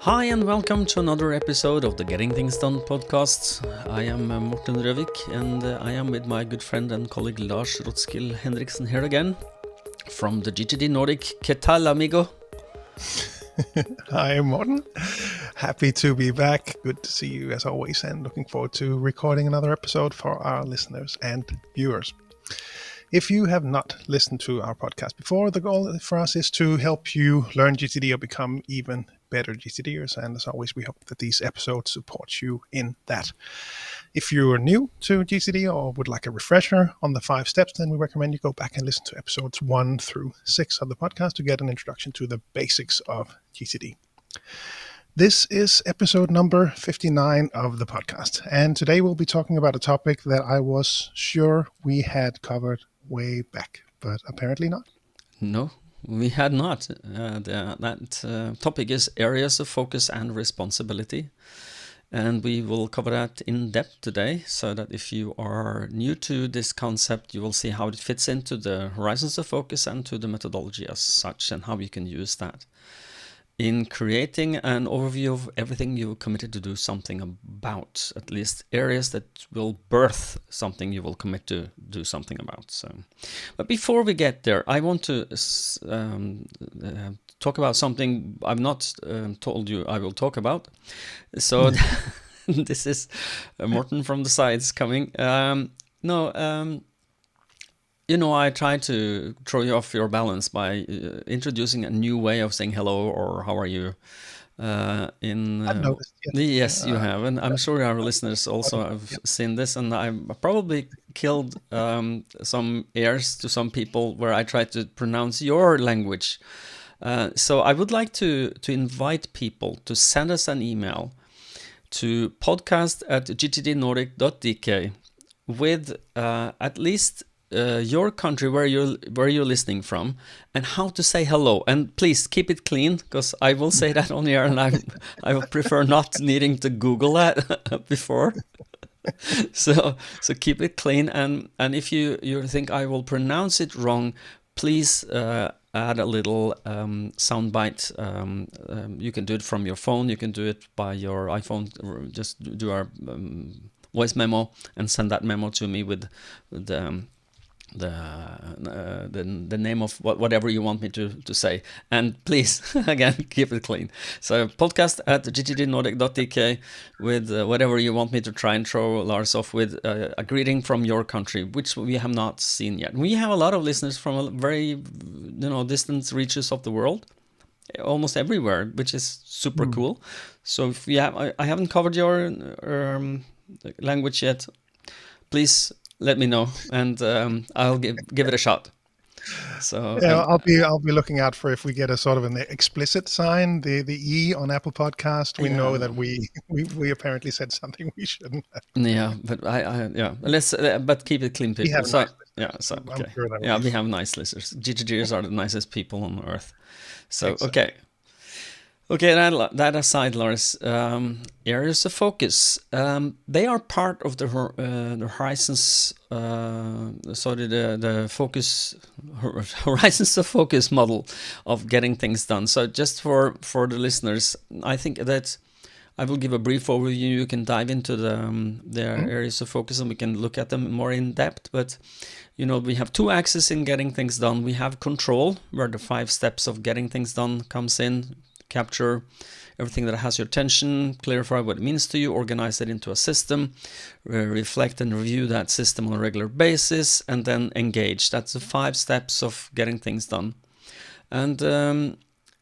Hi and welcome to another episode of the Getting Things Done podcast. I am Morten Røvik and I am with my good friend and colleague Lars Rothschild Henriksen here again from the GTD Nordic. ¿Qué tal, amigo? Hi, Morten. Happy to be back. Good to see you as always, and looking forward to recording another episode for our listeners and viewers. If you have not listened to our podcast before, the goal for us is to help you learn GTD or become even better GTDers, and as always, we hope that these episodes support you in that. If you are new to GTD or would like a refresher on the 5 steps, then we recommend you go back and listen to episodes 1 through 6 of the podcast to get an introduction to the basics of GTD. This is episode number 59 of the podcast, and today we'll be talking about a topic that I was sure we had covered way back, but apparently not. No, we had not. That topic is areas of focus and responsibility. And we will cover that in depth today, so that if you are new to this concept, you will see how it fits into the horizons of focus and to the methodology as such, and how you can use that in creating an overview of everything you're committed to do something about, at least areas that will birth something you will commit to do something about. So, but before we get there, I want to talk about something I've not told you I will talk about. So this is Morten from the sides coming. I try to throw you off your balance by introducing a new way of saying hello or how are you. I've noticed, yes, you have, and I'm sure our listeners also have seen this, and I probably killed some ears to some people where I try to pronounce your language. So I would like to invite people to send us an email to podcast@gtdnordic.dk with at least your country where you're listening from and how to say hello, and please keep it clean, because I will say that on air, and I would prefer not needing to Google that before. So keep it clean, and if you think I will pronounce it wrong, please add a little soundbite. You can do it from your phone, you can do it by your iPhone, just do our voice memo and send that memo to me with the name of whatever you want me to say, and please again keep it clean. So podcast@gtdnordic.dk with whatever you want me to try and throw Lars off with, a greeting from your country, which we have not seen yet. We have a lot of listeners from a very distant reaches of the world, almost everywhere, which is super cool. So if you have, I haven't covered your language yet, please let me know, and I'll give it a shot. So yeah, I'll be looking out for if we get a sort of an explicit sign, the E on Apple Podcast. We know that we apparently said something we shouldn't have. Yeah, but let's but keep it clean, people. We have okay. Sure we have nice listeners. GTDers are the nicest people on earth. So exactly. Okay, that aside, Lars, areas of focus, they are part of the horizons, the focus, horizons of focus model of getting things done. So just for the listeners, I think that I will give a brief overview. You can dive into the areas of focus and we can look at them more in depth. But, we have 2 axes in getting things done. We have control, where the 5 steps of getting things done comes in. Capture everything that has your attention, clarify what it means to you, organize it into a system, reflect and review that system on a regular basis, and then engage. That's the 5 steps of getting things done. And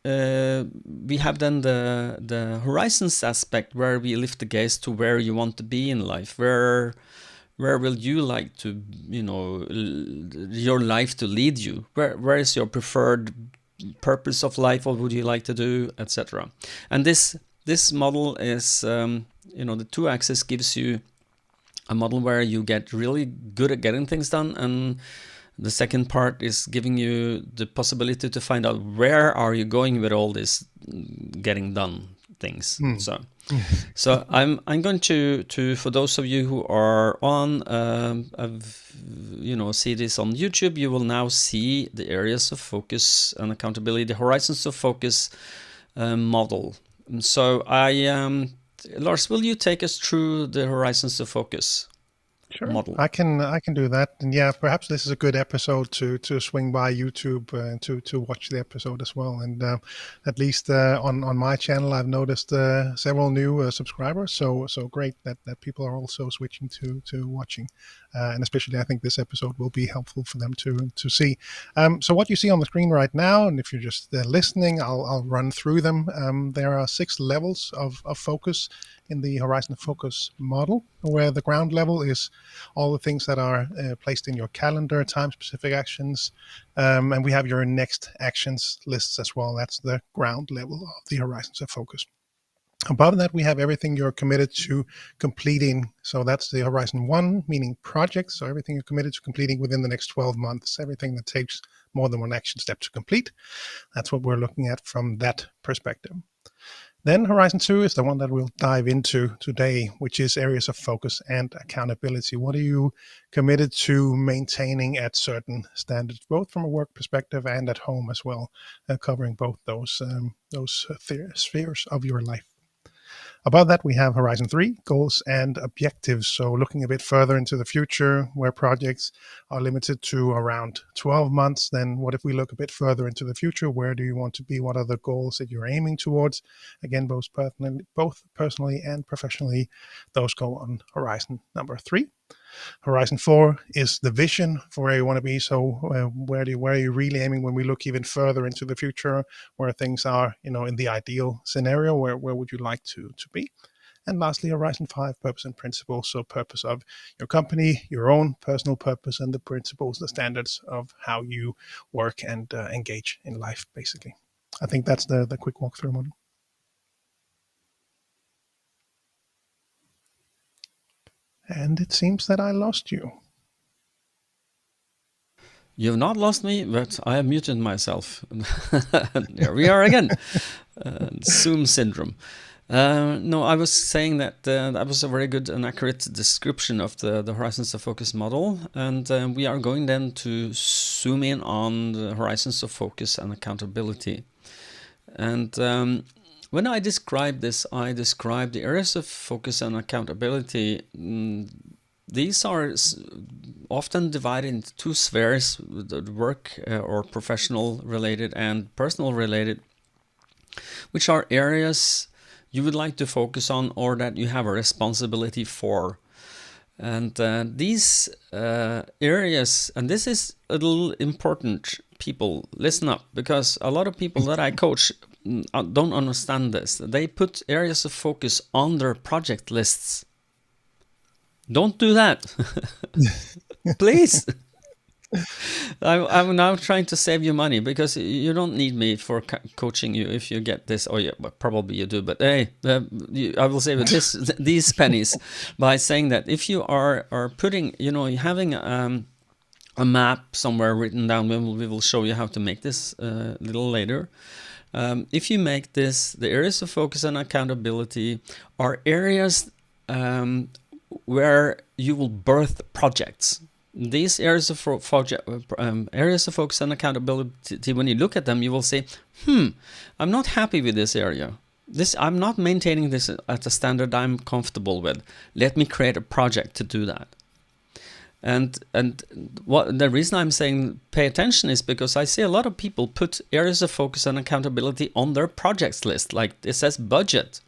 we have then the horizons aspect, where we lift the gaze to where you want to be in life. Where will you like to, your life to lead you? Where is your preferred purpose of life? What would you like to do, etc. And this model is the 2 axes gives you a model where you get really good at getting things done, and the second part is giving you the possibility to find out where are you going with all this getting done things. So I'm going to for those of you who are on see this on YouTube, you will now see the areas of focus and accountability, the horizons of focus model So Lars, will you take us through the Horizons of Focus model? I can do that, and yeah, perhaps this is a good episode to swing by YouTube and to watch the episode as well. And at least on my channel, I've noticed several new subscribers. So great that people are also switching to watching, and especially I think this episode will be helpful for them to see. So what you see on the screen right now, and if you're just listening, I'll run through them. There are 6 levels of focus in the Horizon Focus model, where the ground level is all the things that are placed in your calendar, time-specific actions, and we have your next actions lists as well. That's the ground level of the Horizons of Focus. Above that, we have everything you're committed to completing. So that's the Horizon 1, meaning projects. So everything you're committed to completing within the next 12 months, everything that takes more than one action step to complete. That's what we're looking at from that perspective. Then Horizon 2 is the one that we'll dive into today, which is areas of focus and accountability. What are you committed to maintaining at certain standards, both from a work perspective and at home as well, covering both those spheres of your life. Above that, we have Horizon 3, goals and objectives. So looking a bit further into the future, where projects are limited to around 12 months, then what if we look a bit further into the future? Where do you want to be? What are the goals that you're aiming towards? Again, both personally and professionally, those go on Horizon number 3. Horizon 4 is the vision for where you want to be. So where are you really aiming when we look even further into the future, where things are, in the ideal scenario, where would you like to be? And lastly, Horizon 5, purpose and principles. So purpose of your company, your own personal purpose, and the principles, the standards of how you work and engage in life, basically. I think that's the quick walkthrough model. And it seems that I lost you. You've not lost me, but I have muted myself. There we are again. Zoom syndrome. No, I was saying that that was a very good and accurate description of the Horizons of Focus model. And we are going then to zoom in on the Horizons of Focus and accountability. And when I describe this, I describe the areas of focus and accountability. These are often divided into 2 spheres, the work or professional related and personal related, which are areas you would like to focus on or that you have a responsibility for. And these areas, and this is a little important, people, listen up, because a lot of people that I coach don't understand this. They put areas of focus on their project lists. Don't do that. Please. I'm now trying to save you money, because you don't need me for coaching you if you get this. Oh yeah, but probably you do. But hey, I will save you these pennies by saying that if you are putting, having a map somewhere written down, we will show you how to make this a little later. If you make this, the areas of focus and accountability are areas where you will birth projects. These areas of focus and accountability, when you look at them, you will say, I'm not happy with this area. I'm not maintaining this at a standard I'm comfortable with. Let me create a project to do that. And what the reason I'm saying pay attention is because I see a lot of people put areas of focus and accountability on their projects list. Like it says budget.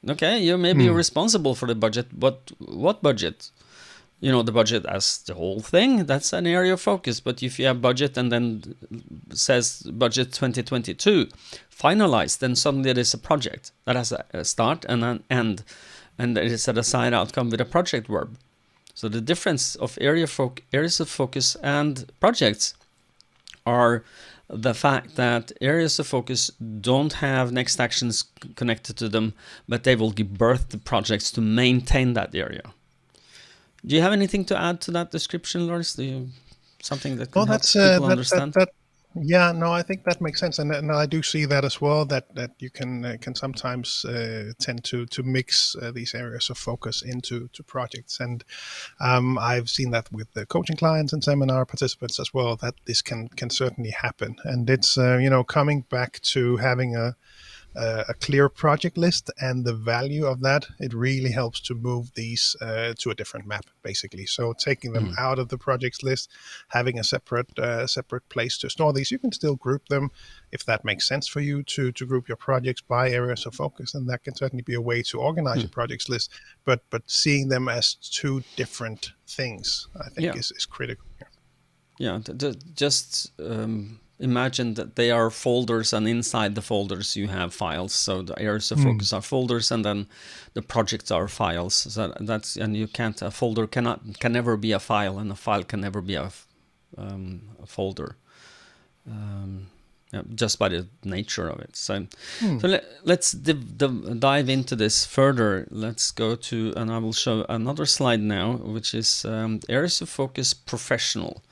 Okay, you may be responsible for the budget, but what budget? The budget as the whole thing, that's an area of focus. But if you have budget and then says budget 2022 finalized, then suddenly there's a project that has a start and an end, and there is a desired outcome with a project verb. So the difference of areas of focus and projects are the fact that areas of focus don't have next actions connected to them, but they will give birth to projects to maintain that area. Do you have anything to add to that description, Lars? Something that can help people understand? Yeah, no, I think that makes sense, and I do see that as well. That you can sometimes tend to mix these areas of focus into projects, and I've seen that with the coaching clients and seminar participants as well. That this can certainly happen, and it's coming back to having a a clear project list and the value of that, it really helps to move these to a different map, basically. So taking them out of the projects list, having a separate place to store these. You can still group them if that makes sense for you to group your projects by areas of focus, and that can certainly be a way to organize your projects list. But seeing them as two different things, I think, is critical here. Yeah, just imagine that they are folders, and inside the folders you have files. So the areas of focus are folders, and then the projects are files. So and you can't, a folder can never be a file, and a file can never be a folder. Just by the nature of it. So let's dive into this further. Let's go to, and I will show another slide now, which is areas of focus professional.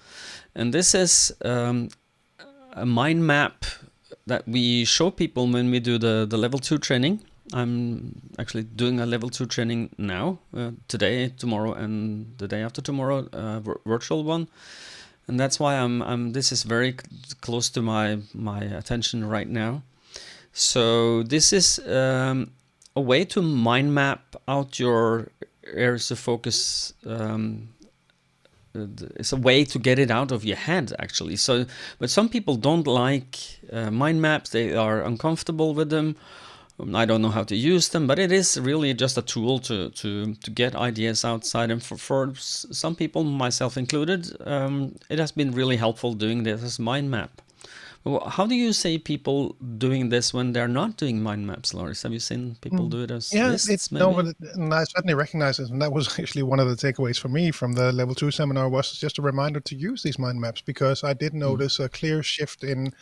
And this is a mind map that we show people when we do the level 2 training. I'm actually doing a level 2 training now, today, tomorrow, and the day after tomorrow, virtual one. And that's why this is very close to my attention right now. So this is a way to mind map out your areas of focus. It's a way to get it out of your head, actually. So, but some people don't like mind maps. They are uncomfortable with them. I don't know how to use them, but it is really just a tool to get ideas outside. And for some people, myself included, it has been really helpful doing this as mind map. How do you see people doing this when they're not doing mind maps, Lars? Have you seen people do it as lists? And I certainly recognize it, and that was actually one of the takeaways for me from the level 2 seminar, was just a reminder to use these mind maps, because I did notice a clear shift in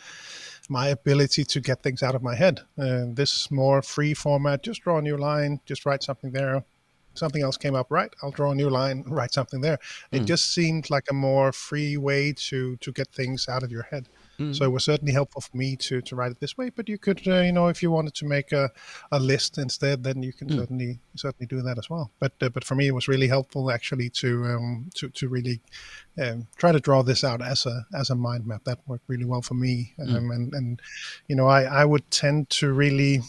my ability to get things out of my head. This more free format, just draw a new line, just write something there. Something else came up, right? I'll draw a new line, write something there. It just seemed like a more free way to get things out of your head. So it was certainly helpful for me to write it this way. But you could, if you wanted to make a list instead, then you can certainly do that as well. But for me, it was really helpful actually to really try to draw this out as a mind map. That worked really well for me. And I would tend to really.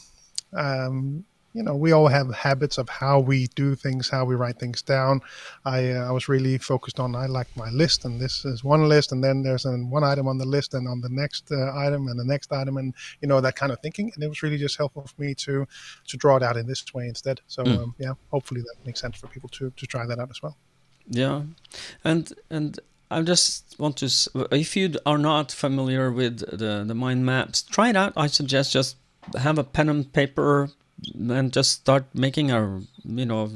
We all have habits of how we do things, how we write things down. I was really focused on, I like my list, and this is one list, and then there's one item on the list, and on the next item, and the next item, and that kind of thinking. And it was really just helpful for me to draw it out in this way instead. So hopefully that makes sense for people to try that out as well. Yeah, and I just want to, if you are not familiar with the mind maps, try it out. I suggest just have a pen and paper and just start making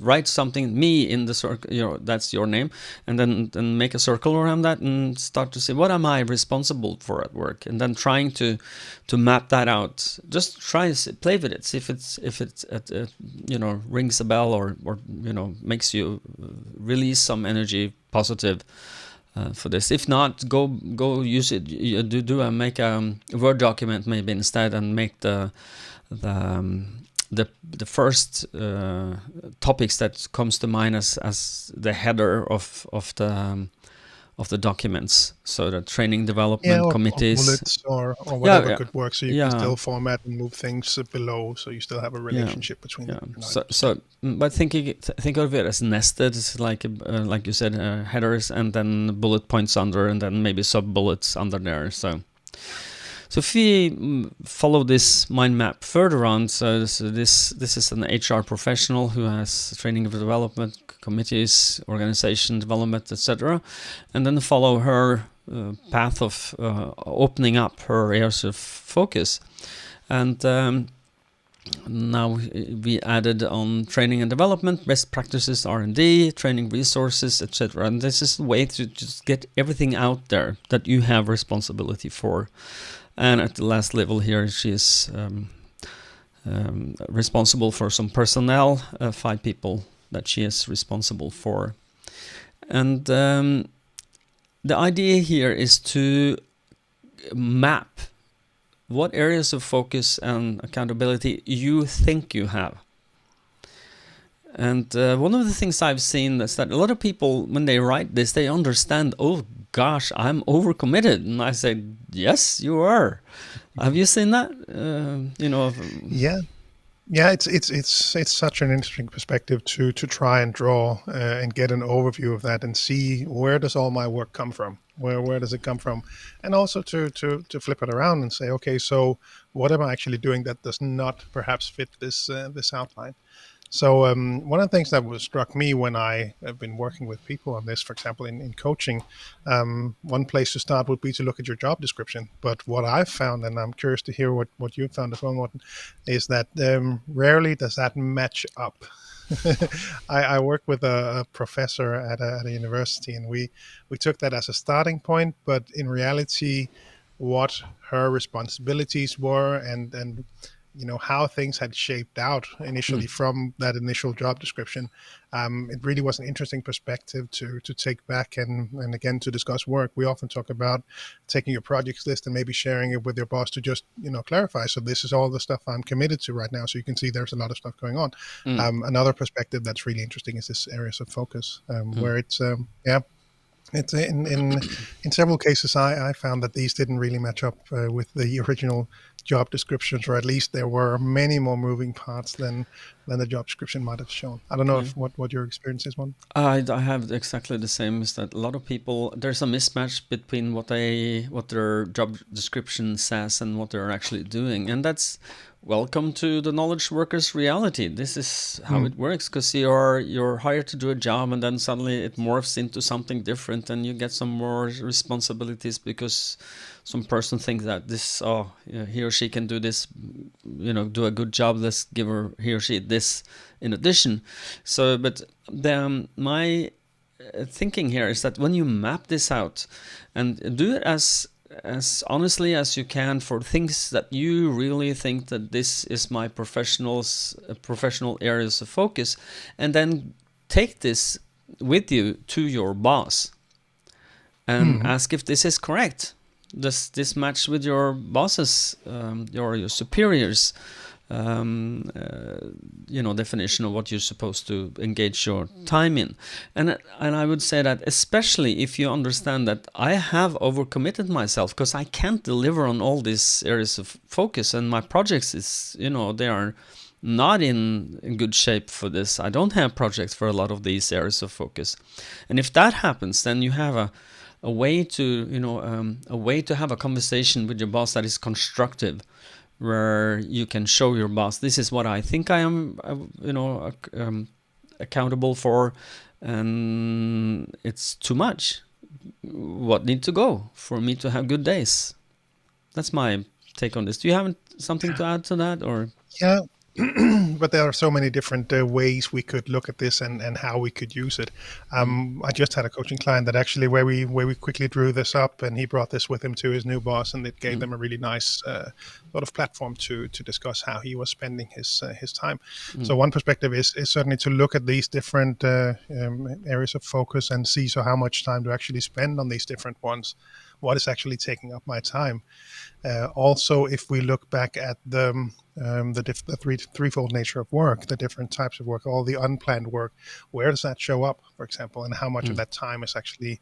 write something, me in the circle, that's your name, and then make a circle around that and start to say, what am I responsible for at work? And then trying to map that out. Just try, play with it, see if it's rings a bell or makes you release some energy, positive for this. If not, go use it. Make a Word document maybe instead, and make the first topics that comes to mind as the header of the documents. So the training development committees, or bullets or whatever could work. So you can still format and move things below, so you still have a relationship between them. But think of it as nested, like you said, headers, and then bullet points under, and then maybe sub bullets under there. So if we follow this mind map further on, so this is an HR professional who has training and development committees, organization development, etc., and then follow her path of opening up her areas of focus. And now we added on training and development, best practices, R&D, training resources, etc. And this is a way to just get everything out there that you have responsibility for. And at the last level here, she is responsible for some personnel, 5 people that she is responsible for. And the idea here is to map what areas of focus and accountability you think you have. And one of the things I've seen is that a lot of people, when they write this, they understand, oh gosh, I'm overcommitted. And I say, yes, you are. Have you seen that? Yeah. Yeah, it's such an interesting perspective to try and draw and get an overview of that and see where does all my work come from? Where does it come from? And also to flip it around and say, okay, so what am I actually doing that does not perhaps fit this outline? So one of the things that was struck me when I have been working with people on this, for example, in coaching, one place to start would be to look at your job description. But what I've found, and I'm curious to hear what you've found as well, Morten, is that rarely does that match up. I worked with a professor at a university, and we took that as a starting point. But in reality, what her responsibilities were, and how things had shaped out initially Mm. from that initial job description, it really was an interesting perspective to take back and again to discuss work. We often talk about taking your projects list and maybe sharing it with your boss to just clarify. So this is all the stuff I'm committed to right now. So you can see there's a lot of stuff going on. Mm. Another perspective that's really interesting is this areas of focus, Mm. where it's it's in several cases I found that these didn't really match up with the original job descriptions, or at least there were many more moving parts than the job description might have shown. I don't know Yeah. if what your experience is, one. I have exactly the same. Is that a lot of people, there's a mismatch between what their job description says and what they're actually doing, and that's welcome to the knowledge workers reality. This is how it works, because you're hired to do a job, and then suddenly it morphs into something different, and you get some more responsibilities because some person thinks that he or she can do this, do a good job. Let's give he or she this in addition. So, but my thinking here is that when you map this out and do it as honestly as you can for things that you really think that this is my professional areas of focus, and then take this with you to your boss and ask if this is correct. Does this match with your bosses, your superiors, definition of what you're supposed to engage your time in? And I would say that especially if you understand that I have overcommitted myself because I can't deliver on all these areas of focus, and my projects is, they are not in good shape for this. I don't have projects for a lot of these areas of focus. And if that happens, then you have a way to have a conversation with your boss that is constructive, where you can show your boss, this is what I think I am, accountable for, and it's too much. What need to go for me to have good days? That's my take on this. Do you have something to add to that, or? Yeah. But there are so many different ways we could look at this and how we could use it. I just had a coaching client that actually where we quickly drew this up, and he brought this with him to his new boss, and it gave them a really nice sort of platform to discuss how he was spending his time. So one perspective is certainly to look at these different areas of focus and see how much time to actually spend on these different ones. What is actually taking up my time? Also, if we look back at the threefold nature of work, the different types of work, all the unplanned work, where does that show up, for example, and how much of that time is actually,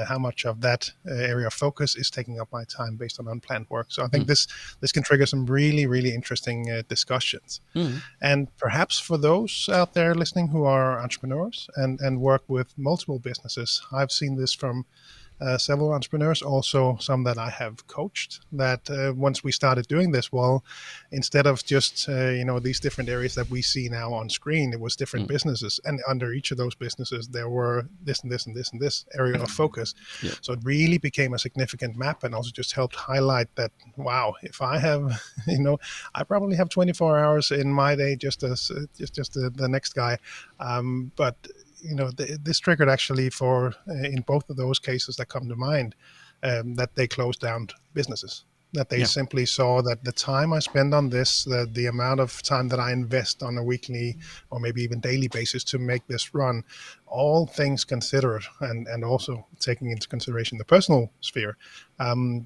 how much of that area of focus is taking up my time based on unplanned work? So I think this can trigger some really, really interesting discussions. And perhaps for those out there listening who are entrepreneurs and work with multiple businesses, I've seen this from several entrepreneurs, also some that I have coached, that once we started doing this, well, instead of just these different areas that we see now on screen, it was different businesses, and under each of those businesses there were this and this and this and this area of focus. So it really became a significant map, and also just helped highlight that, wow, if I have I probably have 24 hours in my day just as just the next guy, but this triggered actually for in both of those cases that come to mind, that they closed down businesses, that they simply saw that the time I spend on this, the amount of time that I invest on a weekly or maybe even daily basis to make this run, all things considered, and also taking into consideration the personal sphere,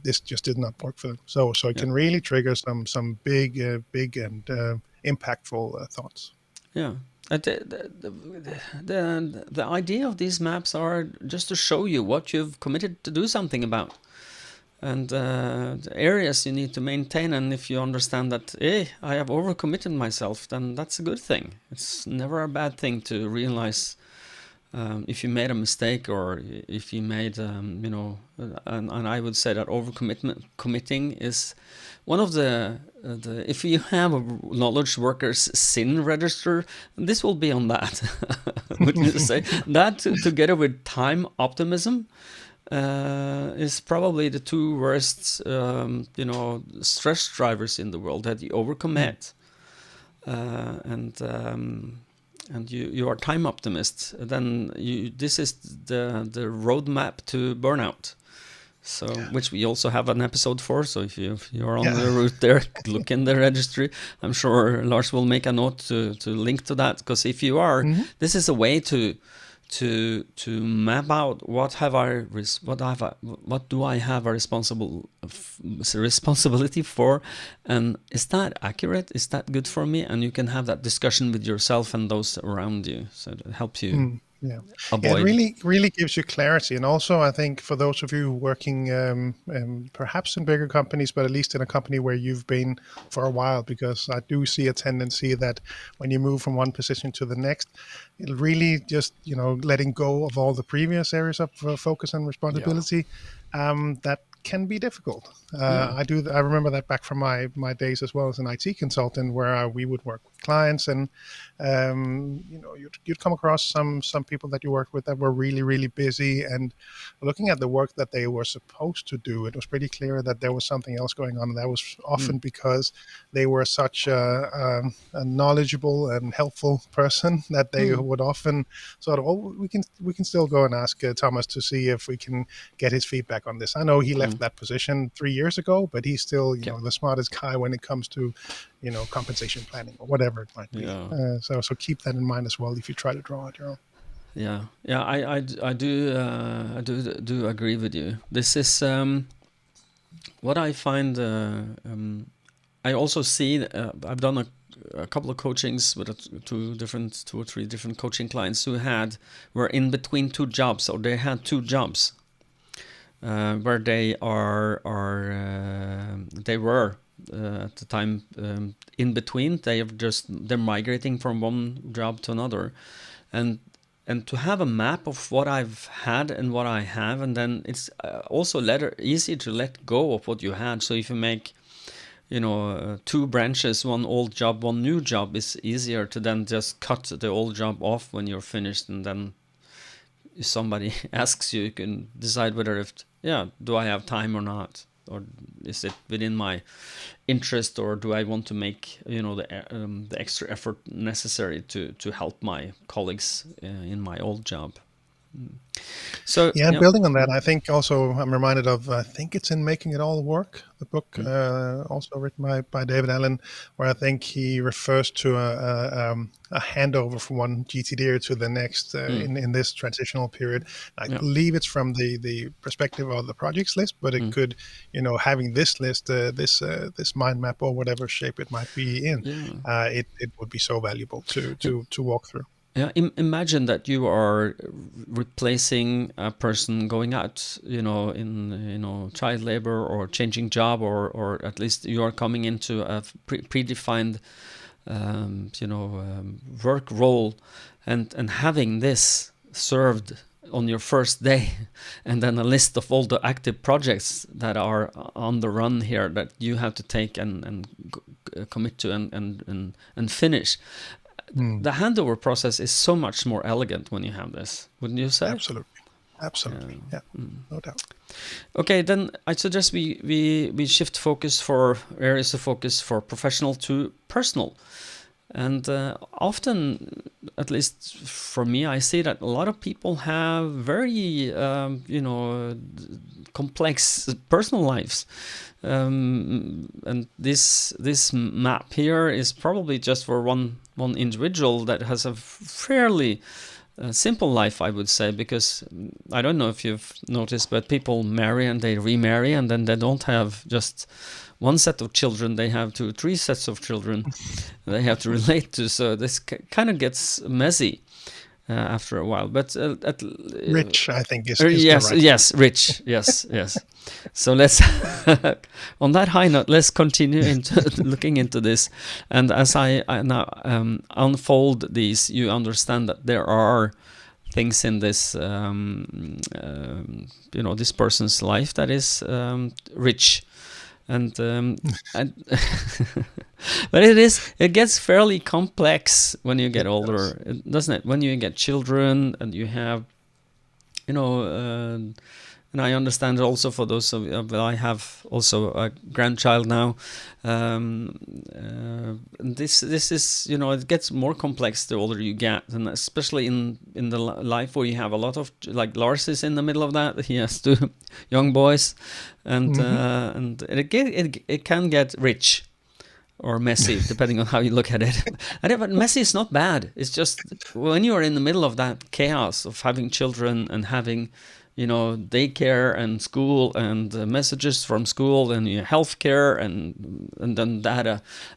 this just did not work for them. So it can really trigger some big and impactful thoughts. Yeah. The idea of these maps are just to show you what you've committed to do something about. and the areas you need to maintain. And if you understand that, hey, I have overcommitted myself, then that's a good thing. It's never a bad thing to realize if you made a mistake, or if you made, and I would say that committing is one of the if you have a knowledge workers sin register, this will be on that. Would you say that together with time optimism is probably the two worst, stress drivers in the world, that you overcommit and you are time optimist, then this is the roadmap to burnout. So, which we also have an episode for. So if you're on the route there, look in the registry. I'm sure Lars will make a note to link to that, because if you are, this is a way to map out what do I have a responsibility for, and is that accurate? Is that good for me? And you can have that discussion with yourself and those around you, so it helps you. Avoid. It really gives you clarity. And also, I think for those of you working perhaps in bigger companies, but at least in a company where you've been for a while, because I do see a tendency that when you move from one position to the next, it really just, letting go of all the previous areas of focus and responsibility, that can be difficult. I remember that back from my days as well as an IT consultant, where we would work with clients, and you'd come across some people that you worked with that were really, really busy, and looking at the work that they were supposed to do, it was pretty clear that there was something else going on. And that was often because they were such a knowledgeable and helpful person that they would often sort of, we can still go and ask Thomas to see if we can get his feedback on this. I know he left that position 3 years ago, but he's still the smartest guy when it comes to compensation planning or whatever it might be. So keep that in mind as well if you try to draw out your own. I do agree with you. This is what I find. I also see. I've done a couple of coachings with two or three different coaching clients who were in between two jobs, or they had two jobs. Where they were at the time in between. They're migrating from one job to another, and to have a map of what I've had and what I have, and then it's also easy to let go of what you had. So if you make two branches, one old job, one new job, it's easier to then just cut the old job off when you're finished, and then if somebody asks you, you can decide whether do I have time or not, or is it within my interest, or do I want to make the extra effort necessary to help my colleagues in my old job. So building on that, I think also I'm reminded of, I think it's in Making It All Work, the book also written by David Allen, where I think he refers to a handover from one GTDer to the next in this transitional period. I believe it's from the perspective of the projects list, but it could, having this list, this mind map or whatever shape it might be in, it would be so valuable to walk through. Yeah, imagine that you are replacing a person going out, in child labor or changing job, or at least you are coming into a predefined, work role, and having this served on your first day, and then a list of all the active projects that are on the run here that you have to take and commit to and finish. The handover process is so much more elegant when you have this, wouldn't you say? Absolutely. Yeah, no doubt. Okay, then I suggest we shift focus for areas of focus for professional to personal. And often, at least for me, I see that a lot of people have very, complex personal lives. And this map here is probably just for one individual that has a fairly simple life, I would say, because I don't know if you've noticed, but people marry and they remarry, and then they don't have just one set of children, they have 2 or 3 sets of children they have to relate to. So this kind of gets messy. after a while. But Rich, I think, is yes, the right. yes, rich, yes, yes. So let's, on that high note, let's continue into looking into this. And as I now unfold these, you understand that there are things in this, this person's life that is rich, and but it gets fairly complex when you get older, doesn't it? When you get children and you have, and I understand also for those of you, I have also a grandchild now. This is, it gets more complex the older you get, and especially in the life where you have a lot of, like Lars is in the middle of that. He has two young boys, and it can get rich or messy, depending on how you look at it. But messy is not bad. It's just when you are in the middle of that chaos of having children and having, daycare and school and messages from school and your healthcare and then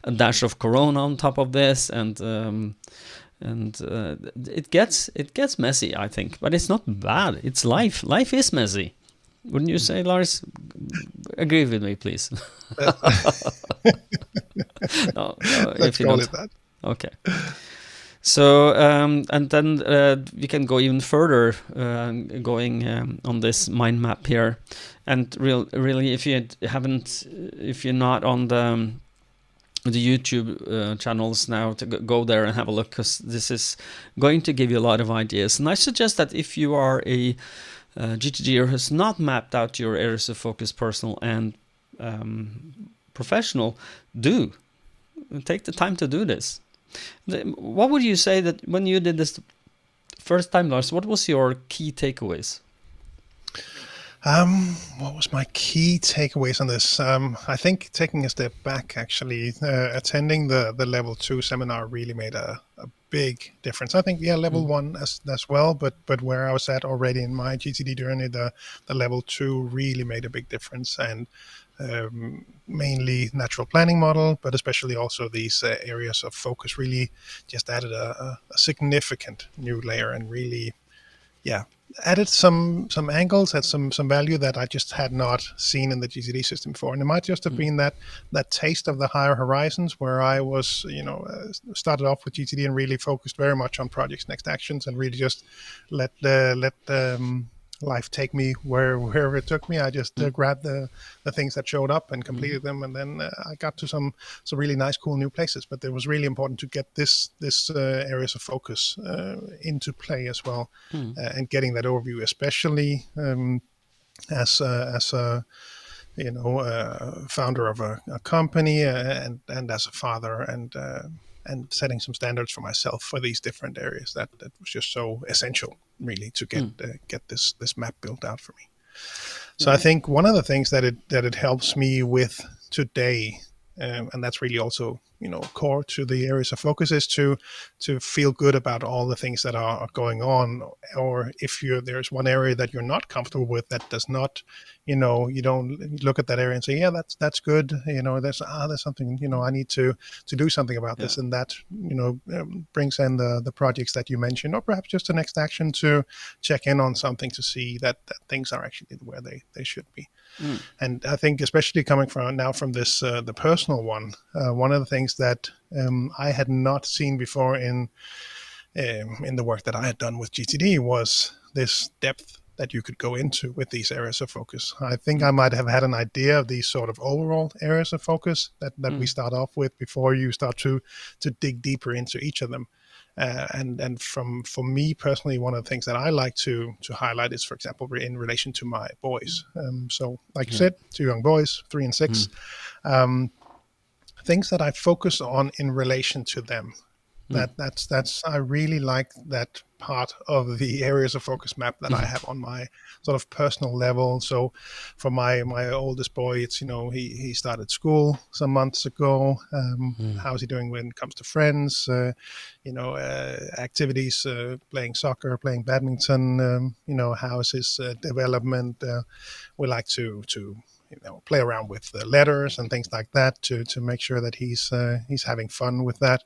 a dash of Corona on top of this, and it gets messy, I think. But it's not bad. It's life. Life is messy. Wouldn't you say, Lars? Agree with me, please. No, Let's call it that. Okay. So, and then we can go even further, going on this mind map here, and really, if you're not on the YouTube channels now, to go there and have a look, because this is going to give you a lot of ideas. And I suggest that if you are a GTDer who has not mapped out your areas of focus, personal and professional, do take the time to do this. What would you say that when you did this first time, Lars, what was your key takeaways? What was my key takeaways on this? I think taking a step back, actually, attending the level 2 seminar really made a big difference. I think, level 1 as well, but where I was at already in my GTD journey, the level 2 really made a big difference, and mainly natural planning model, but especially also these areas of focus really just added a significant new layer, and really, added some angles, had some value that I just had not seen in the GTD system before. And it might just have been that taste of the higher horizons, where I was, started off with GTD and really focused very much on projects, next actions, and really just let life take me wherever it took me. I just grabbed the things that showed up and completed them, and then I got to some really nice, cool new places. But it was really important to get this areas of focus into play as well, and getting that overview, especially as a founder of a company, and as a father, and setting some standards for myself for these different areas. That was just so essential, really, to get this map built out for me. So I think one of the things that it helps me with today, and that's really also core to the areas of focus, is to feel good about all the things that are going on. Or if there's one area that you're not comfortable with, that does not, you don't look at that area and say, that's good, there's something, I need to do something about this, and that brings in the projects that you mentioned, or perhaps just the next action to check in on something to see that things are actually where they should be. And I think, especially coming from this the personal one, one of the things that I had not seen before in the work that I had done with GTD was this depth that you could go into with these areas of focus. I think I might have had an idea of these sort of overall areas of focus that we start off with before you start to dig deeper into each of them. And for me personally, one of the things that I like to highlight is, for example, in relation to my boys. So like you said, 2 young boys, 3 and 6, things that I focus on in relation to them. That's I really like that part of the areas of focus map that I have on my sort of personal level. So for my oldest boy, it's he started school some months ago. How's he doing when it comes to friends? Activities, playing soccer, playing badminton. How's his development? We like to play around with the letters and things like that to make sure that he's having fun with that.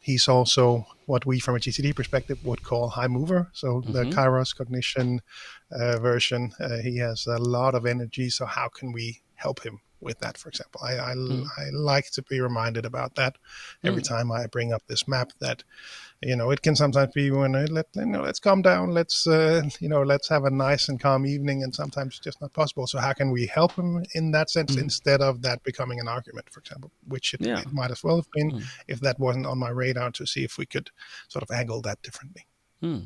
He's also what we from a GTD perspective would call high mover. So the Kairos cognition version, he has a lot of energy. So how can we help him with that, for example? I like to be reminded about that every time I bring up this map, that it can sometimes be when let's calm down, let's have a nice and calm evening, and sometimes it's just not possible. So how can we help him in that sense instead of that becoming an argument, for example, which it might as well have been if that wasn't on my radar, to see if we could sort of angle that differently.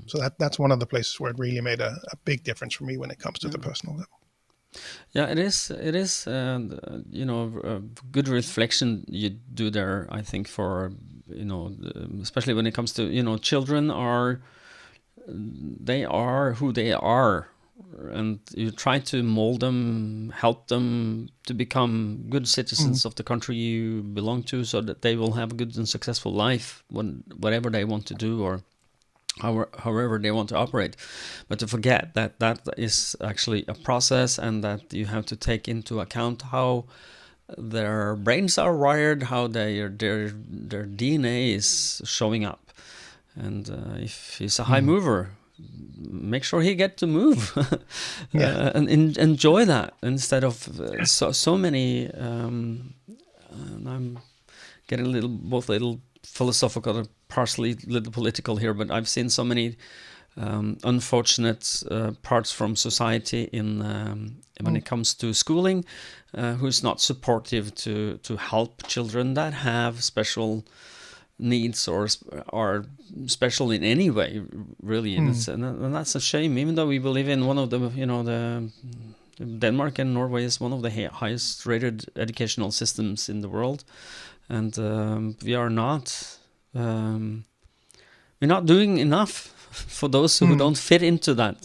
So that's one of the places where it really made a big difference for me when it comes to the personal level. Yeah, it is. Good reflection you do there. I think for especially when it comes to children they are who they are, and you try to mold them, help them to become good citizens of the country you belong to, so that they will have a good and successful life whatever they want to do, or however they want to operate. But to forget that is actually a process, and that you have to take into account how their brains are wired, how their DNA is showing up. And if he's a high mover, make sure he get to move and enjoy that, instead of so many and I'm getting both a little philosophical and partially a little political here, but I've seen so many unfortunate parts from society when it comes to schooling, who's not supportive to help children that have special needs or are special in any way, really. And that's a shame, even though we believe in one of the Denmark and Norway is one of the highest rated educational systems in the world, and we are not we're not doing enough for those who don't fit into that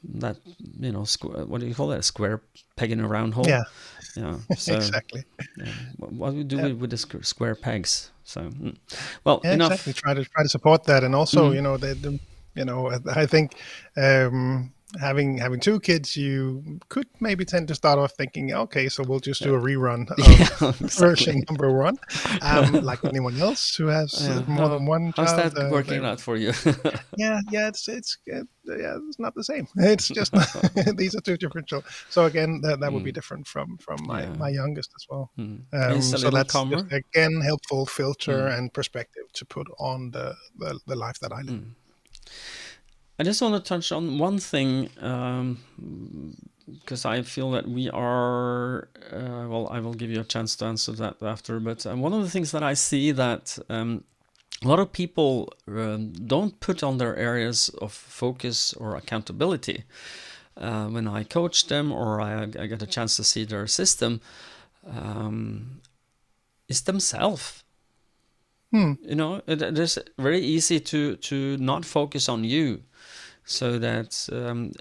what do you call that, a square peg in a round hole. So, exactly. What we do with the square pegs. So enough. Exactly. Try to support that, and also I think having two kids, you could maybe tend to start off thinking, okay, so we'll just do a rerun of version number 1, like anyone else who has more than one child. How's that working out for you? It's not the same. It's just these are two different children. So again, that would be different from my youngest as well. So that's just, again, helpful filter and perspective to put on the life that I live. I just want to touch on one thing, because I feel that we are, I will give you a chance to answer that after, but one of the things that I see that a lot of people don't put on their areas of focus or accountability when I coach them, or I get a chance to see their system, is themselves. It is very easy to not focus on you. So that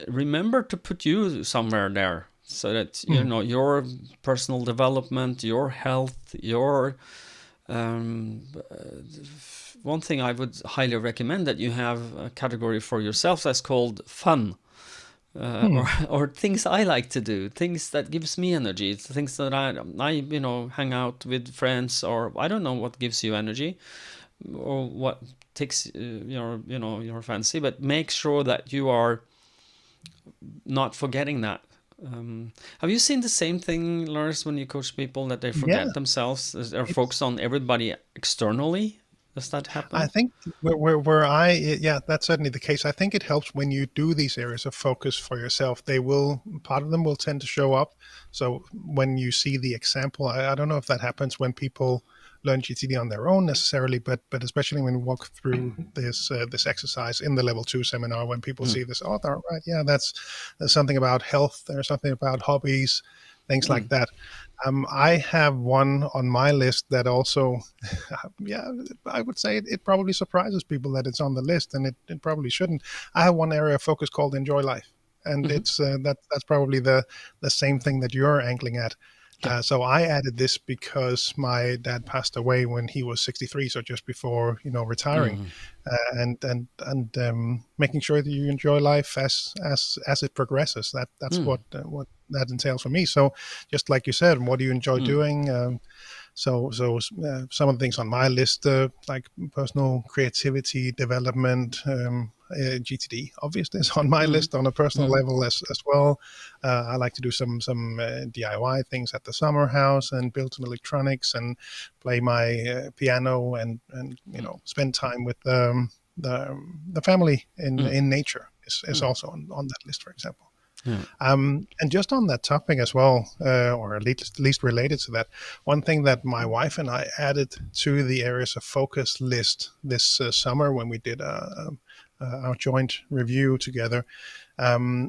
remember to put you somewhere there, so that your personal development, your health, your one thing I would highly recommend, that you have a category for yourself that's called fun, or things I like to do, things that gives me energy, things that I hang out with friends, or I don't know what gives you energy, or what takes your fancy, but make sure that you are not forgetting that. Have you seen the same thing, Lars, when you coach people, that they forget themselves, they're focused on everybody externally? Does that happen? I think that's certainly the case. I think it helps when you do these areas of focus for yourself. Part of them will tend to show up. So when you see the example, I don't know if that happens when people learn GTD on their own necessarily, but especially when we walk through this exercise in the level 2 seminar, when people see this, there's something about health, there's something about hobbies, things like that. I have one on my list that also, I would say it probably surprises people that it's on the list, and it probably shouldn't. I have one area of focus called enjoy life, and it's that's probably the same thing that you're angling at. So I added this because my dad passed away when he was 63, so just before retiring, and making sure that you enjoy life as it progresses. That's what that entails for me. So just like you said, what do you enjoy doing? So some of the things on my list, like personal creativity development, GTD obviously is on my list on a personal level as well. I like to do some DIY things at the summer house and build some electronics and play my piano and spend time with the family in nature is also on that list, for example. Yeah. And just on that topic as well, or at least related to that, one thing that my wife and I added to the areas of focus list this summer when we did our joint review together,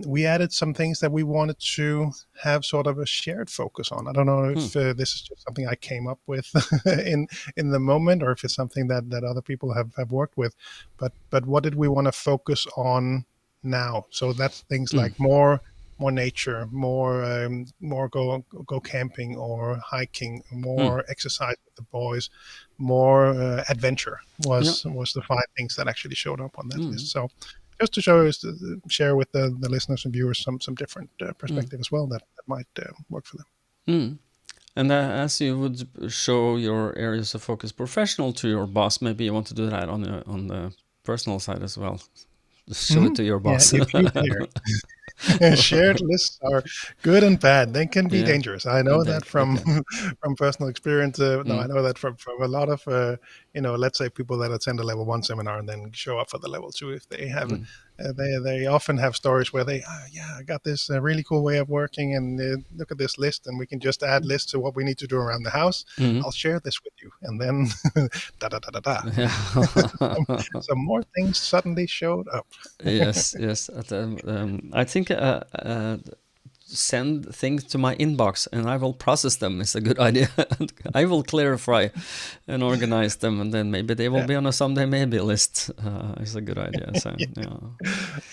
we added some things that we wanted to have sort of a shared focus on. I don't know if this is just something I came up with in the moment, or if it's something that other people have worked with. But what did we want to focus on now? So that's things like more nature, more go camping or hiking, more exercise with the boys, more adventure was the 5 things that actually showed up on that list. So just to share with the listeners and viewers some different perspective as well that might work for them. And as you would show your areas of focus professional to your boss, maybe you want to do that on the personal side as well. Show it to your boss. Yeah, if you dare. Shared lists are good and bad. They can be dangerous. I know that from personal experience. No, I know that from a lot of let's say people that attend a level 1 seminar and then show up for the level 2. If they have, they often have stories where I got this really cool way of working, and look at this list, and we can just add lists to what we need to do around the house. I'll share this with you, and then da da da da da. So more things suddenly showed up. Yes. I think send things to my inbox and I will process them is a good idea. I will clarify and organize them, and then maybe they will be on a someday maybe list. It's a good idea. So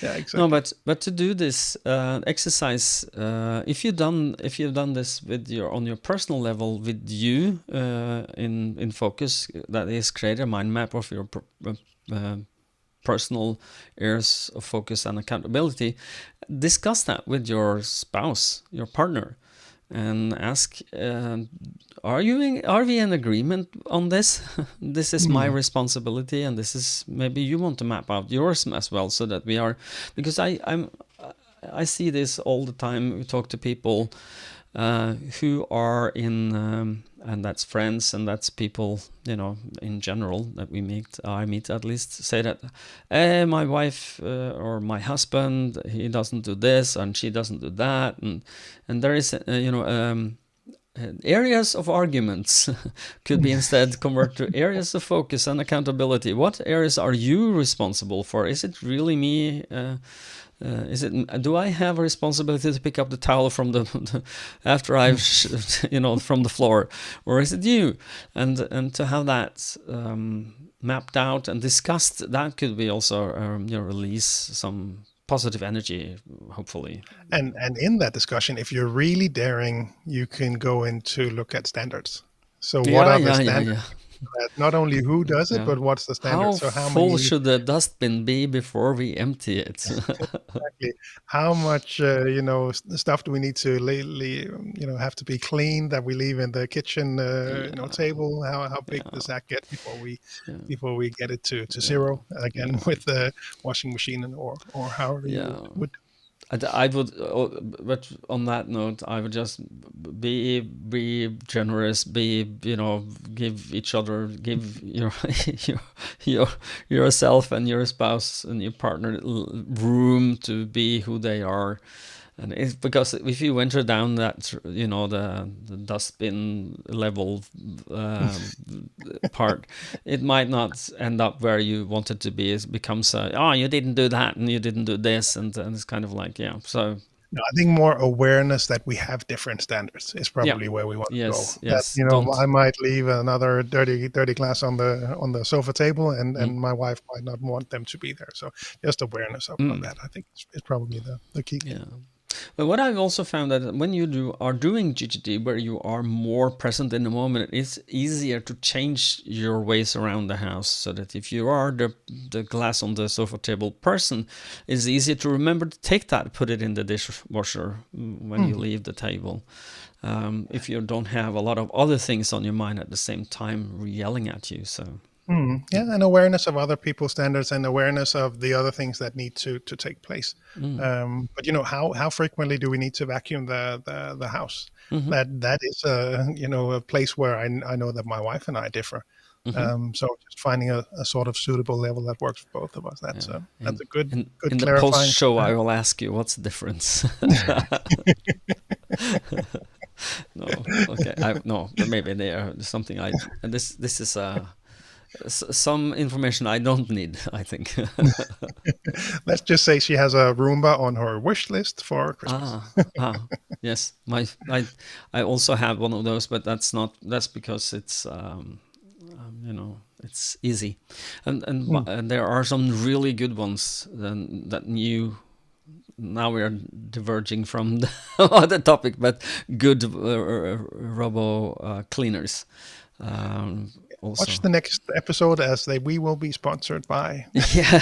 yeah, exactly. No, but to do this exercise, if you've done this with on your personal level with you in focus, that is create a mind map of your personal areas of focus and accountability, discuss that with your spouse, your partner, and ask, are we in agreement on this? This is my responsibility, and this is, maybe you want to map out yours as well, so that we are, because I see this all the time. We talk to people who are in and that's friends, and that's people, in general that I meet at least, say that my wife or my husband, he doesn't do this and she doesn't do that, and there is areas of arguments could be instead converted to areas of focus and accountability. What areas are you responsible for? Is it really me? Do I have a responsibility to pick up the towel from after I've from the floor, or is it you? And to have that mapped out and discussed, that could be also release some positive energy, hopefully. And in that discussion, if you're really daring, you can go into look at standards. So what are the standards? Not only who does it, but what's the standard? How full should the dustbin be before we empty it? Exactly. How much stuff do we need to have to be clean that we leave in the kitchen table? How big does that get before we get it to zero again with the washing machine or however you would. I would, but on that note, I would just be generous, give each other, give yourself and your spouse and your partner room to be who they are. And it's because if you enter down that, the dustbin level part, it might not end up where you want it to be. It becomes, you didn't do that and you didn't do this, and it's kind of like, so. No, I think more awareness that we have different standards is probably where we want to go. Yes. That, I might leave another dirty glass on the sofa table, and my wife might not want them to be there. So just awareness of that, I think, is probably the key. Yeah. But what I've also found that when you are doing GTD, where you are more present in the moment, it's easier to change your ways around the house. So that if you are the glass on the sofa table person, it's easier to remember to take that, put it in the dishwasher when you leave the table. If you don't have a lot of other things on your mind at the same time yelling at you. So. Yeah, and awareness of other people's standards and awareness of the other things that need to take place. But how frequently do we need to vacuum the house? That is a place where I know that my wife and I differ. So just finding a sort of suitable level that works for both of us. That's a good in the clarifying. Post show, I will ask you what's the difference. No, okay, no, maybe there something this is some information I don't need, I think. Let's just say she has a Roomba on her wish list for Christmas. Yes, I also have one of those, but that's because it's it's easy, and there are some really good ones that now we are diverging from the other topic, but good robo cleaners. Also. Watch the next episode as we will be sponsored by. Yeah.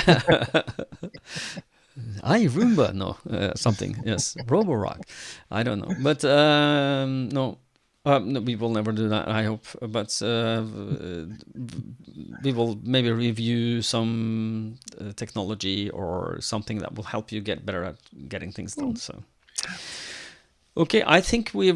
Roomba, no, something, yes, Roborock, I don't know, but no, we will never do that, I hope, but we will maybe review some technology or something that will help you get better at getting things done, so. Okay, I think we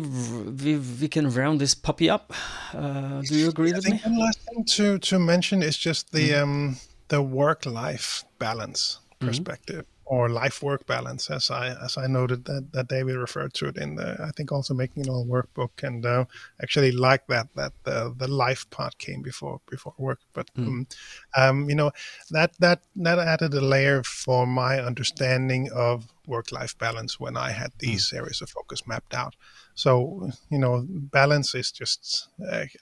can round this puppy up. Do you agree with me? One last thing to mention is just the work-life balance perspective, or life-work balance, as I noted that David referred to it in the, I think, also Making It All workbook, and actually like that the life part came before work, but that added a layer for my understanding of work-life balance when I had these areas of focus mapped out. So, balance is just,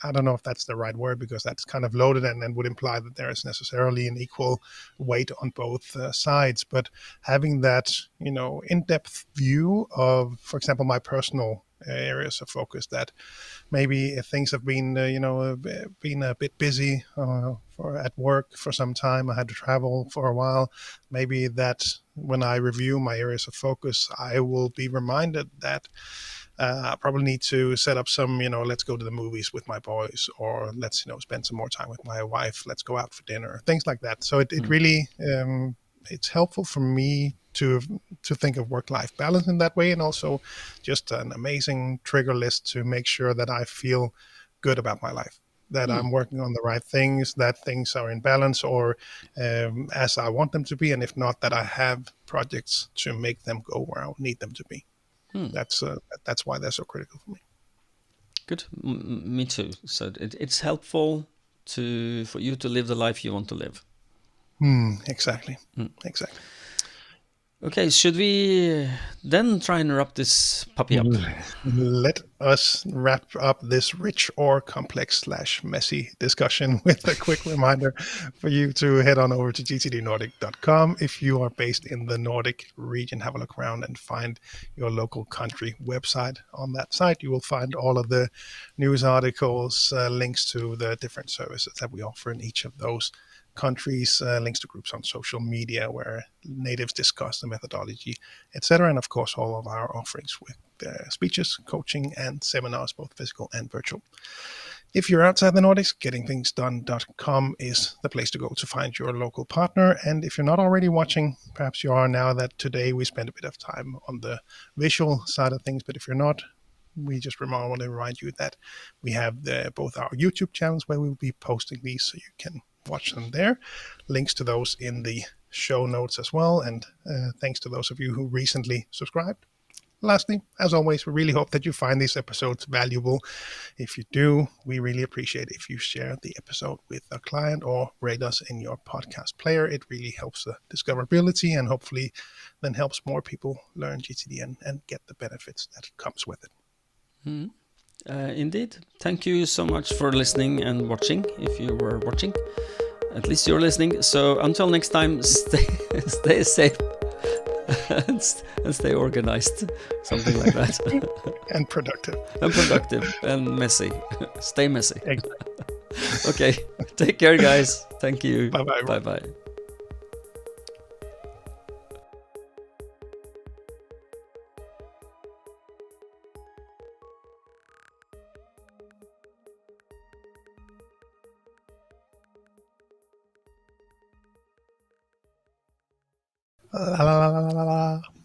I don't know if that's the right word, because that's kind of loaded and would imply that there is necessarily an equal weight on both sides. But having that, in-depth view of, for example, my personal areas of focus, that maybe if things have been, been a bit busy at work for some time, I had to travel for a while, maybe that when I review my areas of focus, I will be reminded that I probably need to set up some, let's go to the movies with my boys, or let's, spend some more time with my wife. Let's go out for dinner, things like that. So it really, it's helpful for me to think of work-life balance in that way, and also just an amazing trigger list to make sure that I feel good about my life, that I'm working on the right things, that things are in balance or as I want them to be, and if not, that I have projects to make them go where I need them to be. That's why they're so critical for me. Good, me too. So it's helpful for you to live the life you want to live. Exactly. Okay, should we then try and wrap this puppy up? Let us wrap up this rich or complex / messy discussion with a quick reminder for you to head on over to gtdnordic.com. If you are based in the Nordic region, have a look around and find your local country website. On that site, you will find all of the news articles, links to the different services that we offer in each of those countries, links to groups on social media where natives discuss the methodology, etc. And of course, all of our offerings with speeches, coaching, and seminars, both physical and virtual. If you're outside the Nordics, gettingthingsdone.com is the place to go to find your local partner. And if you're not already watching, perhaps you are now, that today we spent a bit of time on the visual side of things. But if you're not, we just want to remind you that we have both our YouTube channels where we'll be posting these, so you can watch them there. Links to those in the show notes as well. And thanks to those of you who recently subscribed. Lastly, as always, we really hope that you find these episodes valuable. If you do, we really appreciate if you share the episode with a client or rate us in your podcast player. It really helps the discoverability and hopefully then helps more people learn GTD and get the benefits that comes with it. Indeed. Thank you so much for listening and watching, if you were watching. At least you're listening. So until next time, stay safe and stay organized, something like that. And productive. And productive and messy. Stay messy. Exactly. Okay, take care, guys. Thank you. Bye-bye. Bye-bye. La la la la la la.